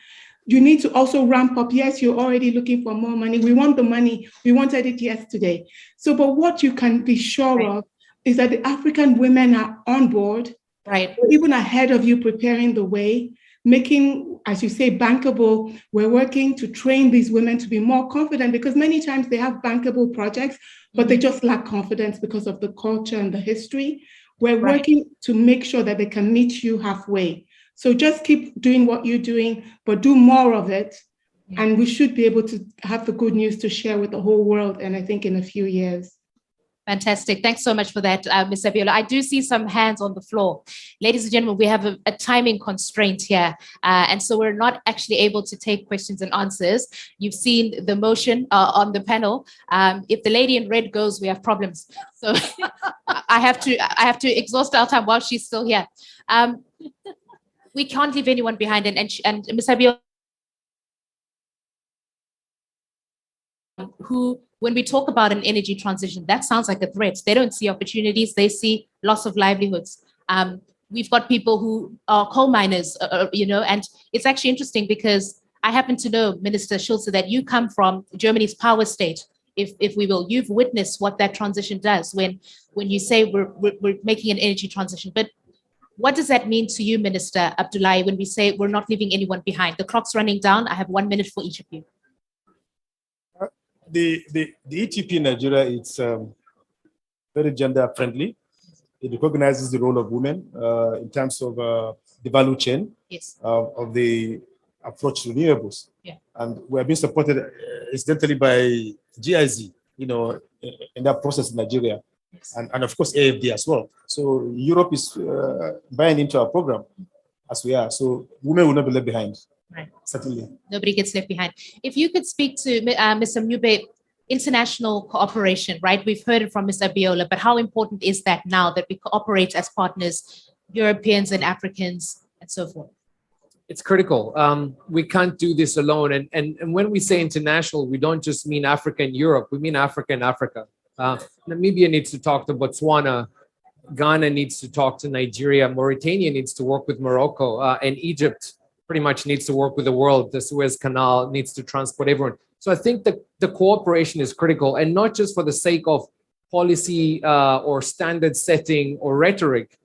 You need to also ramp up. Yes, you're already looking for more money. We want the money. We wanted it yesterday. So, but what you can be sure of is that the African women are on board, even ahead of you, preparing the way, making, as you say, bankable. We're working to train these women to be more confident, because many times they have bankable projects, but they just lack confidence because of the culture and the history. We're working to make sure that they can meet you halfway. So just keep doing what you're doing, but do more of it. And we should be able to have the good news to share with the whole world, and I think in a few years. Fantastic. Thanks so much for that, Ms. Abiola. I do see some hands on the floor. Ladies and gentlemen, we have a timing constraint here. And so we're not actually able to take questions and answers. You've seen the motion on the panel. If the lady in red goes, we have problems. So I have to exhaust our time while she's still here. We can't leave anyone behind. And Ms. Abiola, who, when we talk about an energy transition, that sounds like a threat. They don't see opportunities, they see loss of livelihoods. We've got people who are coal miners, and it's actually interesting because I happen to know, Minister Schulze, that you come from Germany's power state, if we will. You've witnessed what that transition does when you say we're making an energy transition. But what does that mean to you, Minister Abdullahi, when we say we're not leaving anyone behind? The clock's running down. I have 1 minute for each of you. The ETP in Nigeria, it's very gender friendly. It recognizes the role of women in terms of the value chain of the approach to renewables. Yeah. And we're being supported incidentally by GIZ, in that process in Nigeria. Yes. And of course, AFD as well. So Europe is buying into our program as we are. So women will not be left behind. Right. Certainly. Nobody gets left behind. If you could speak to Mr. Mube, international cooperation, right? We've heard it from Mr. Abiola, but how important is that now that we cooperate as partners, Europeans and Africans and so forth? It's critical. We can't do this alone. And when we say international, we don't just mean Africa and Europe, we mean Africa and Africa. Namibia needs to talk to Botswana, Ghana needs to talk to Nigeria, Mauritania needs to work with Morocco, and Egypt pretty much needs to work with the world. The Suez Canal needs to transport everyone. So I think that the cooperation is critical, and not just for the sake of policy or standard setting or rhetoric,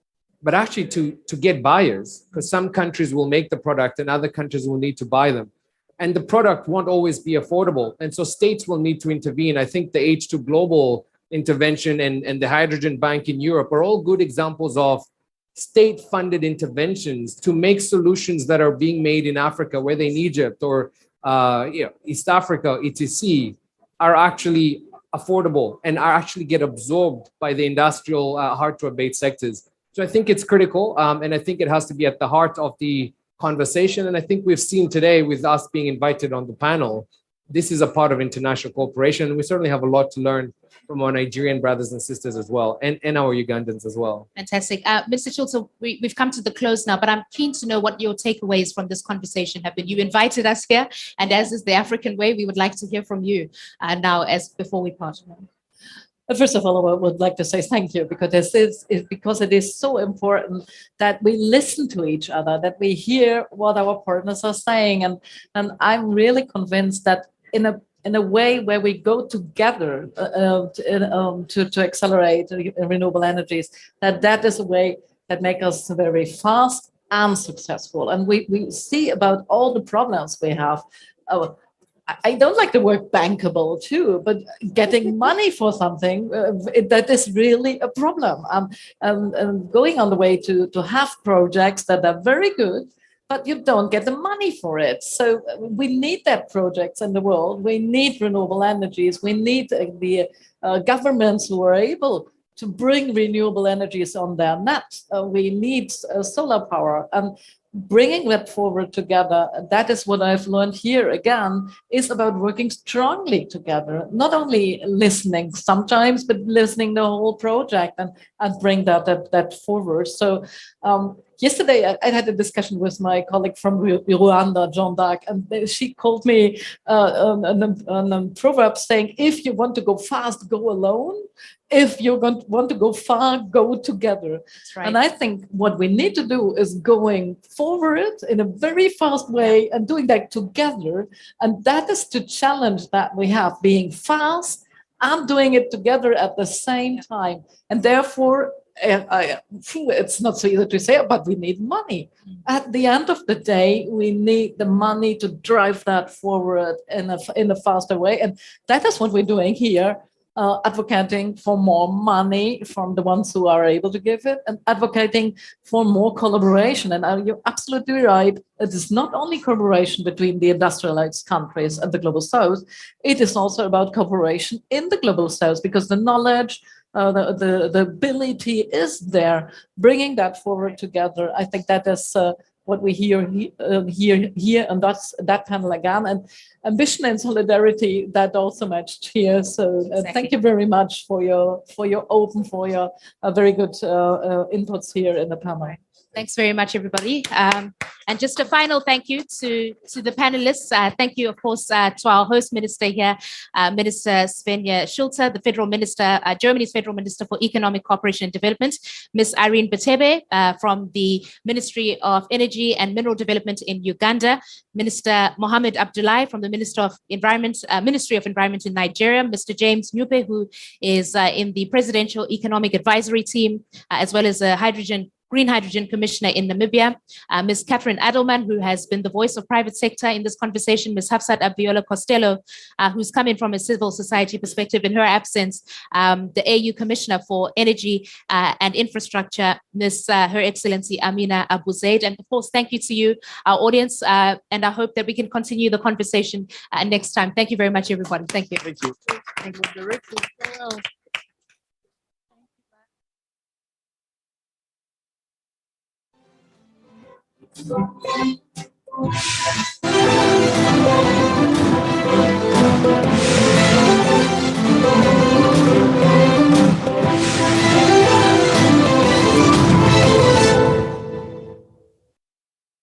but actually to get buyers, because some countries will make the product and other countries will need to buy them. And the product won't always be affordable. And so states will need to intervene. I think the H2 Global intervention and the Hydrogen Bank in Europe are all good examples of state-funded interventions to make solutions that are being made in Africa, whether in Egypt or East Africa, etc., are actually affordable and are actually get absorbed by the industrial hard-to-abate sectors. So I think it's critical, and I think it has to be at the heart of the conversation. And I think we've seen today with us being invited on the panel, this is a part of international cooperation. And we certainly have a lot to learn from our Nigerian brothers and sisters as well, and our Ugandans as well. Fantastic. Mr. Schulze, we've come to the close now, but I'm keen to know what your takeaways from this conversation have been. You invited us here, and as is the African way, we would like to hear from you now before we part. First of all, I would like to say thank you, because it is so important that we listen to each other, that we hear what our partners are saying. And I'm really convinced that in a way where we go together to accelerate renewable energies, that is a way that makes us very fast and successful. And we see about all the problems we have. I don't like the word bankable too, but getting money for something, that is really a problem. Going on the way to have projects that are very good, but you don't get the money for it. So we need that projects in the world. We need renewable energies. We need the governments who are able to bring renewable energies on their net. We need solar power. And bringing that forward together, that is what I've learned here again, is about working strongly together, not only listening sometimes, but listening the whole project and bring that forward. So yesterday I had a discussion with my colleague from Rwanda, John Dark, and she called me a proverb saying, if you want to go fast, go alone. If you want to go far, go together. That's right. And I think what we need to do is going forward in a very fast way and doing that together. And that is the challenge that we have, being fast and doing it together at the same time. And therefore, it's not so easy to say, but we need money. At the end of the day, we need the money to drive that forward in a faster way. And that is what we're doing here. Advocating for more money from the ones who are able to give it, and advocating for more collaboration. And you're absolutely right. It is not only collaboration between the industrialized countries and the global south. It is also about cooperation in the global south, because the knowledge, the ability is there. Bringing that forward together, I think that is what we hear here, and that's that panel again. And ambition and solidarity, that also matched here. So Exactly. Thank you very much for your very good inputs here in the panel. Thanks very much, everybody. And just a final thank you to the panelists. Thank you, of course, to our host minister here, Minister Svenja Schulte, the Federal Minister, Germany's Federal Minister for Economic Cooperation and Development, Ms. Irene Betebe from the Ministry of Energy and Mineral Development in Uganda, Minister Mohammed Abdullahi from the Ministry of Environment in Nigeria, Mr. James Nyupe, who is in the Presidential Economic Advisory Team, as well as a Green Hydrogen Commissioner in Namibia, Ms. Catherine Adelman, who has been the voice of private sector in this conversation, Ms. Hafsat Abiola Costello, who's come in from a civil society perspective in her absence, the AU Commissioner for Energy and Infrastructure, Ms. Her Excellency Amina Abu Zaid. And of course, thank you to you, our audience, and I hope that we can continue the conversation next time. Thank you very much, everybody. Thank you. Thank you. Thank you.